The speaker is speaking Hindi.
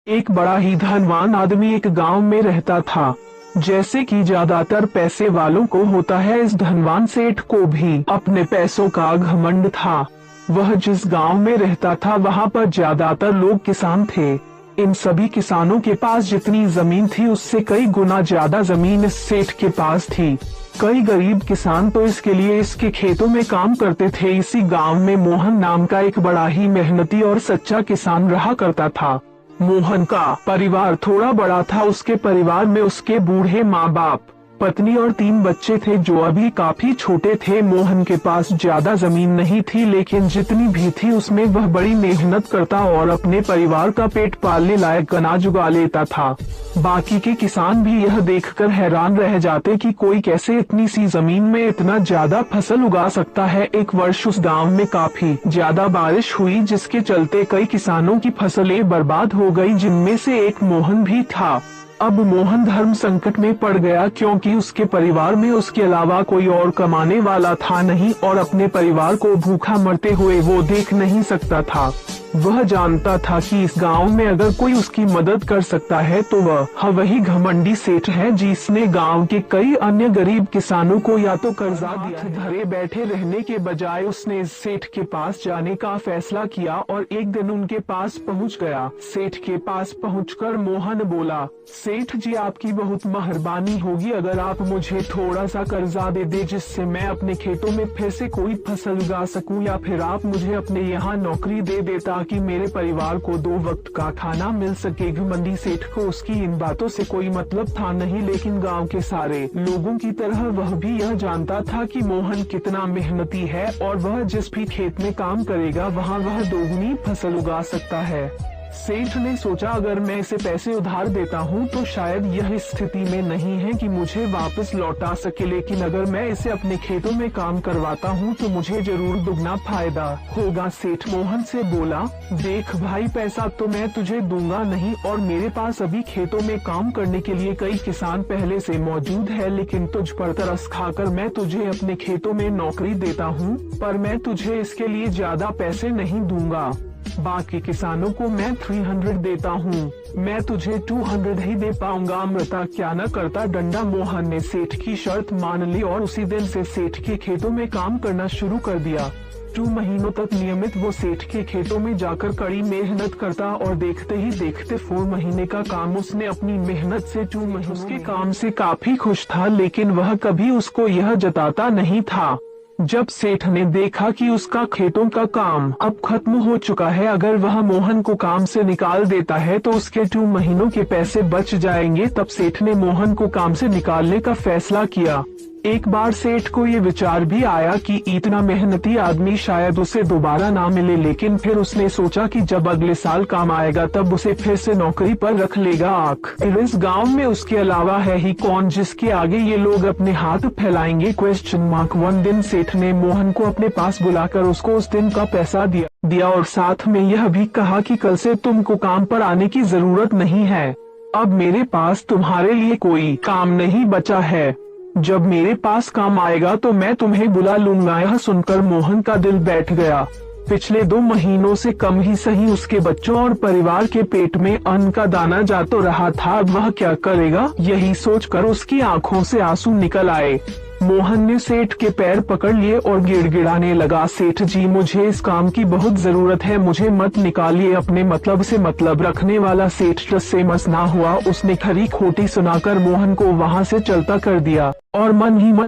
एक बड़ा ही धनवान आदमी एक गांव में रहता था। जैसे कि ज्यादातर पैसे वालों को होता है, इस धनवान सेठ को भी अपने पैसों का घमंड था। वह जिस गांव में रहता था वहां पर ज्यादातर लोग किसान थे। इन सभी किसानों के पास जितनी जमीन थी उससे कई गुना ज्यादा जमीन इस सेठ के पास थी। कई गरीब किसान तो इसके लिए इसके खेतों में काम करते थे। इसी गांव में मोहन नाम का एक बड़ा ही मेहनती और सच्चा किसान रहा करता था। मोहन का परिवार थोड़ा बड़ा था। उसके परिवार में उसके बूढ़े माँ बाप, पत्नी और 3 बच्चे थे जो अभी काफी छोटे थे। मोहन के पास ज्यादा जमीन नहीं थी, लेकिन जितनी भी थी उसमें वह बड़ी मेहनत करता और अपने परिवार का पेट पालने लायक अनाज उगा लेता था। बाकी के किसान भी यह देखकर हैरान रह जाते कि कोई कैसे इतनी सी जमीन में इतना ज्यादा फसल उगा सकता है। एक वर्ष उस गांव में काफी ज्यादा बारिश हुई, जिसके चलते कई किसानों की फसलें बर्बाद हो गई, जिनमें से एक मोहन भी था। अब मोहन धर्म संकट में पड़ गया, क्योंकि उसके परिवार में उसके अलावा कोई और कमाने वाला था नहीं और अपने परिवार को भूखा मरते हुए वो देख नहीं सकता था। वह जानता था कि इस गांव में अगर कोई उसकी मदद कर सकता है तो वह वही घमंडी सेठ है, जिसने गांव के कई अन्य गरीब किसानों को या तो कर्जा दिया। घरे बैठे रहने के बजाय उसने इस सेठ के पास जाने का फैसला किया और एक दिन उनके पास पहुंच गया। सेठ के पास पहुंचकर मोहन बोला, सेठ जी, आपकी बहुत मेहरबानी होगी अगर आप मुझे थोड़ा सा कर्जा दे दे, जिससे मैं अपने खेतों में फिर से कोई फसल उगा सकूं, या फिर आप मुझे अपने यहाँ नौकरी दे देता कि मेरे परिवार को 2 वक्त का खाना मिल सके। घमंडी सेठ को उसकी इन बातों से कोई मतलब था नहीं, लेकिन गांव के सारे लोगों की तरह वह भी यह जानता था कि मोहन कितना मेहनती है और वह जिस भी खेत में काम करेगा वहां वह दोगुनी फसल उगा सकता है। सेठ ने सोचा, अगर मैं इसे पैसे उधार देता हूँ तो शायद यह स्थिति में नहीं है कि मुझे वापस लौटा सके, लेकिन अगर मैं इसे अपने खेतों में काम करवाता हूँ तो मुझे जरूर दुगना फायदा होगा। सेठ मोहन से बोला, देख भाई, पैसा तो मैं तुझे दूंगा नहीं और मेरे पास अभी खेतों में काम करने के लिए कई किसान पहले से मौजूद है, लेकिन तुझ पर तरस खाकर मैं तुझे अपने खेतों में नौकरी देता हूँ, पर मैं तुझे इसके लिए ज्यादा पैसे नहीं दूंगा। बाकी किसानों को मैं 300 देता हूँ, मैं तुझे 200 ही दे पाऊंगा। अमृता क्या न करता डंडा। मोहन ने सेठ की शर्त मान ली और उसी दिन से सेठ के खेतों में काम करना शुरू कर दिया। 2 महीनों तक नियमित वो सेठ के खेतों में जाकर कड़ी मेहनत करता और देखते ही देखते 4 महीने का काम उसने अपनी मेहनत से 2 महीने उसके काम से काफी खुश था, लेकिन वह कभी उसको यह जताता नहीं था। जब सेठ ने देखा कि उसका खेतों का काम अब खत्म हो चुका है, अगर वह मोहन को काम से निकाल देता है तो उसके 2 महीनों के पैसे बच जाएंगे, तब सेठ ने मोहन को काम से निकालने का फैसला किया। एक बार सेठ को ये विचार भी आया कि इतना मेहनती आदमी शायद उसे दोबारा ना मिले, लेकिन फिर उसने सोचा कि जब अगले साल काम आएगा तब उसे फिर से नौकरी पर रख लेगा। आखिर इस गांव में उसके अलावा है ही कौन जिसके आगे ये लोग अपने हाथ फैलाएंगे? $1 दिन सेठ ने मोहन को अपने पास बुलाकर उसको उस दिन का पैसा दिया और साथ में यह भी कहा कि कल से तुमको काम पर आने की जरूरत नहीं है। अब मेरे पास तुम्हारे लिए कोई काम नहीं बचा है। जब मेरे पास काम आएगा तो मैं तुम्हें बुला लूंगा। यह सुनकर मोहन का दिल बैठ गया। पिछले 2 महीनों से कम ही सही उसके बच्चों और परिवार के पेट में अन्न का दाना जा तो रहा था, अब वह क्या करेगा? यही सोचकर उसकी आंखों से आंसू निकल आए। मोहन ने सेठ के पैर पकड़ लिए और गिड़गिड़ाने लगा, सेठ जी, मुझे इस काम की बहुत जरूरत है, मुझे मत निकालिए। अपने मतलब से मतलब रखने वाला सेठ से मस ना हुआ। उसने खरी खोटी सुनाकर मोहन को वहाँ से चलता कर दिया और मन ही मन